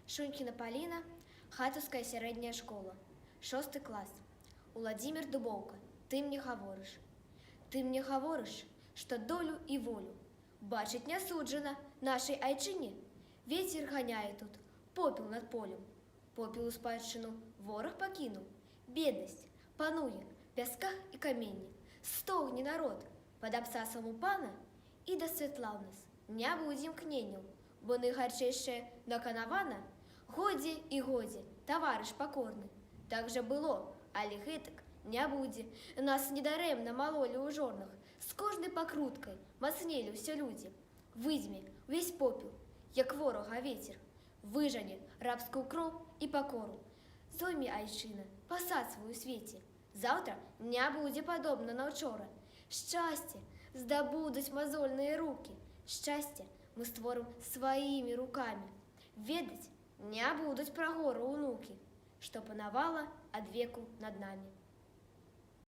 Шунькіна Паліна, Хатаўская сярэдняя школа, 6 клас. Уладзімір Дубоўка, ты мне гаворыш. Ты мне гаворыш, што долю і волю бачыць не суджана нашай айчыне. Вецер ганяе тут попел над полем. Попел у спадчыну вораг пакінуў. Беднасць пануе в пясках і каменні. Стогне народ пад абцасам у пана, і да святла ў нас не будзе імкненняў, бо найгарчэйшае наканавана. Годзе і годзе, таварыш пакорны. Так жа было, але гэтак не будзе. Нас недарэмна малолі ў жорнах. З кожнай пакруткай мацнелі ўсе людзі. Выдзьме увесь попел, як ворага вецер. Выжане рабскую кроў і пакору. Зойме, айчына, пасад свой у свеце. Заўтра не будзе падобна на ўчора. Шчасце здабудуць мазольныя рукі. Шчасце мы створым сваімі рукамі. Ведаць не будуць пра гору ўнукі, што панавала ад веку над намі.